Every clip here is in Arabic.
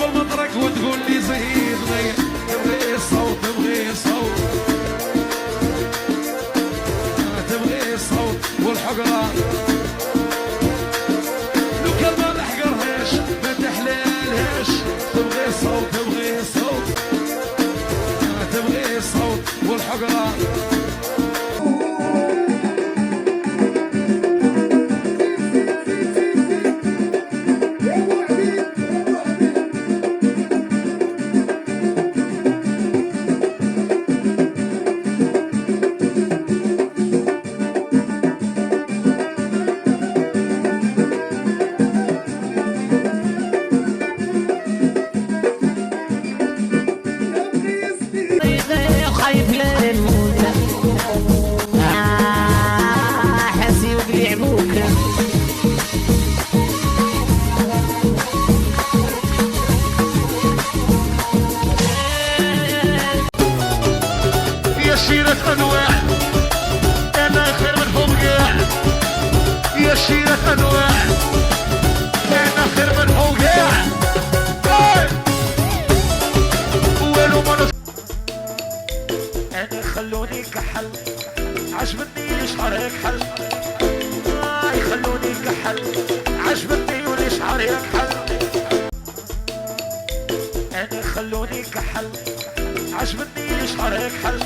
تضرب المطرق وتقول لي زيدني، تبغي الصوت تبغي الصوت، تبغي الصوت والحقرة، لو كان ما نحقرهاش ما تحلالهاش، تبغي الصوت تبغي الصوت، تبغي الصوت والحقرة. شيرة أنواع أنا خير منهم كاع، يا شيرة أنواع أنا خير منهم كاع، والو ما أنا خلوني كحل عجبتني شعرك حل، خلوني كحل عجبتني ولشعرك حل، أنا خلوني كحل عجبتني شعرك حل،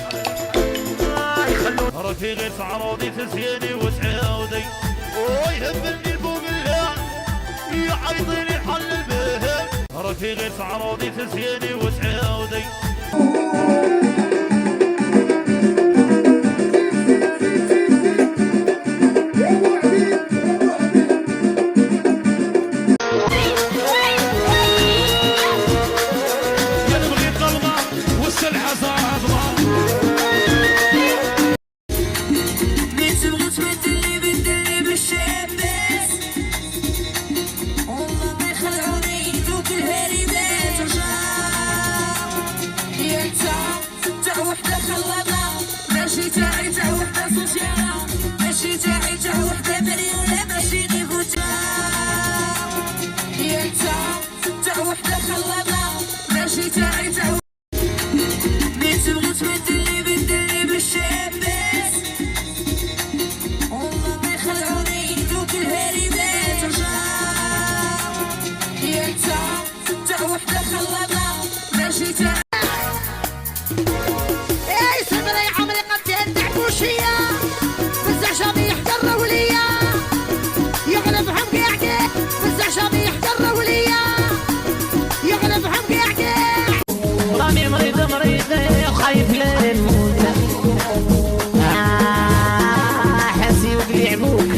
رفيقي تعرضي تزيني وتعاودي ويهبلني البوق الليل يعيطيني حل البهل، رفيقي تعرضي تزيني وتعاودي. ينبغي قلبه والسلحة صادمة، ماشي تاعي تاع وحدة صوصيالة، ماشي تاعي تاع وحدة مريولة، ماشي غير فوتا يا تاع وحدة خلابة، ماشي تاعي تاع مين تبغي تبدلني بدلني بالشابس، والله ما يخلعوني ذوك الهريبات يا تاع وحدة خلابة، ماشي تاعي فزع شبيح قرة وليا يغلب حمقي عقيق، فزع شبيح قرة وليا يغلب حمقي عقيق. رامي مريض وخايف لين موت، حاسي وقلي عبوك،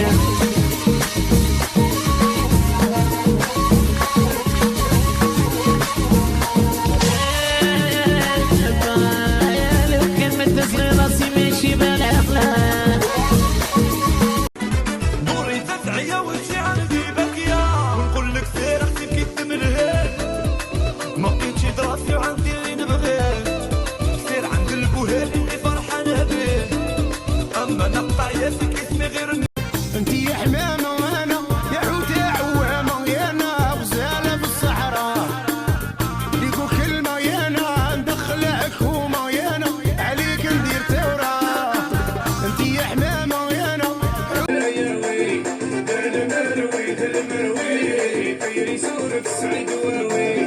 لو كان متزغي راسي ماشي بلا اغلى. نوري تدعية وانتي عندي باكية، ونقول لك سير اختي كي تملهيت، ما بقيتش دراسي وعندي اللي نبغيت، سير عند البوهيل اللي فرحانة بيه، اما نقطع ياسك اسمي غير انتي يا حمامة وانا يا حوت يا عوامة، يا انا غزالة بالصحراء ليكو كلمة، يا انا ندخل حكومة، يا انا عليك ندير ثورة. انتي يا حمامة ويا انا يروي المروي المروي خير يسولف السعيد واوي،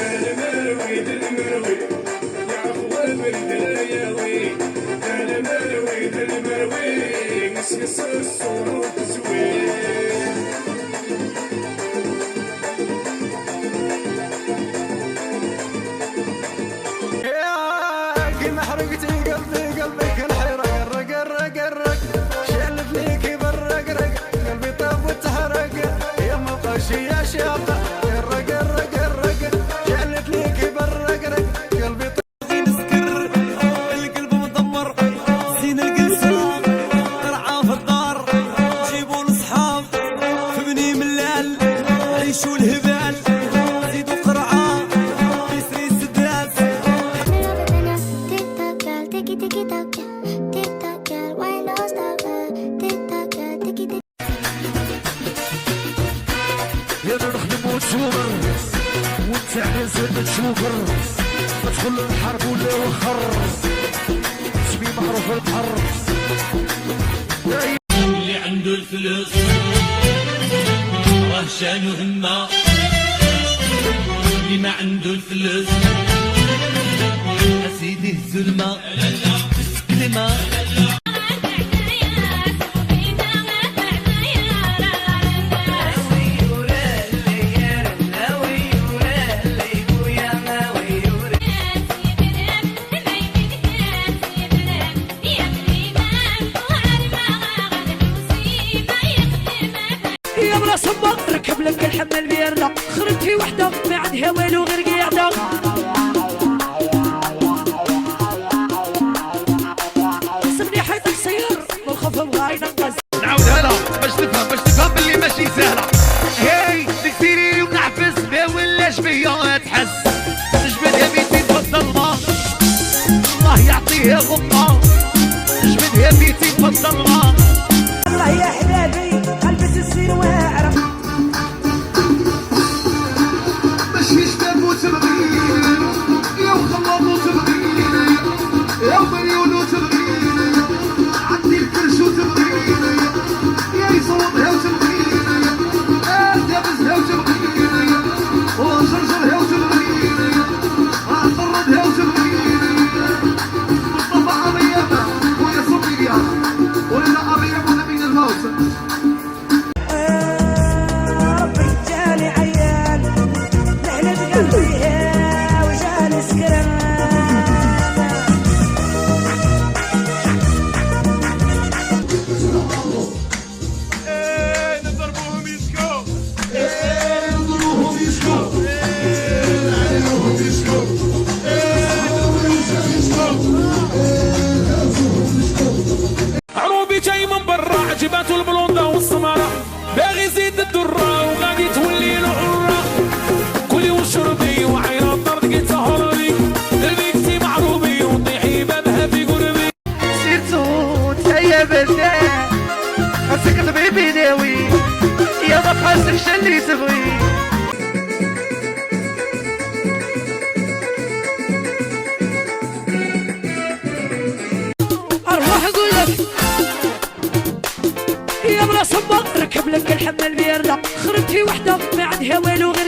المروي المروي يا اخوان بالدلاياوي، المروي المروي مسمس الصوت زوين. يا كل حرقتي قلبي قلبك الحرق رق رق رق، شلف ليك برق رق قلبي طاب وتحرق، يا مقاشي يا شابة رق رق رق، شلف ليك برق رق قلبي طاب نسكر، القلب مدمر زين القلصان، قرعة في الدار جيبوا الاصحاب في بني ملال عيشوا الهبال، زيدوا قرعة يسري السداد. يا نخدم وتشومر وانت على زاد تشوكر تدخل الحرب ولا وخر تبي معروف البحر اللي عنده الفلوس راه شانو همه اللي ما عنده الفلوس اسيدي الظلمه كلمه يا بلا صبا ركب لك الحمل بيرده خرجتي وحده ما عندها والو غير قياده سمني حيط السير والخوف بغا ينقص نعاودها لها باش تفهم باللي ماشي سهله هاي تكسيري ونعفس بها ولاش بيا تحس جبدها بيتي تفضل الله يعطيها غمه جبدها بيتي تفضل الله يا حبابي قلبت السين واعرف ماشي شباب وتبغيني يا وخلاط وتبغيني يا ومليون وتبغيني عندي الكرش وتبغيني يا يصوتها وتبغيني يا دابزها وتبغيني وجرجرها وتبغيني طردها وتبغيني مصطفى عريابة ويا صبية ولا أبيض ولا من الموت ربي جاني عيان لحلت قلبي وجاني سكران نضربوهم يسكو عروبي جاي من برا عجباتو البلونده والسماره باغي يزيد الدره وغادي تولي له حره كلي وشربي وعينا الطرد قلت هربي دربيكتي معروبي وطيحي بابها في قربي سيرتو تايا بلدان خاصك البيبي ناوي يا ما خاصكش اللي تبغي اروح اقول لك يا بلا صبا ركب لك الحمل بيرده خرجتي وحده ما عندها والو غير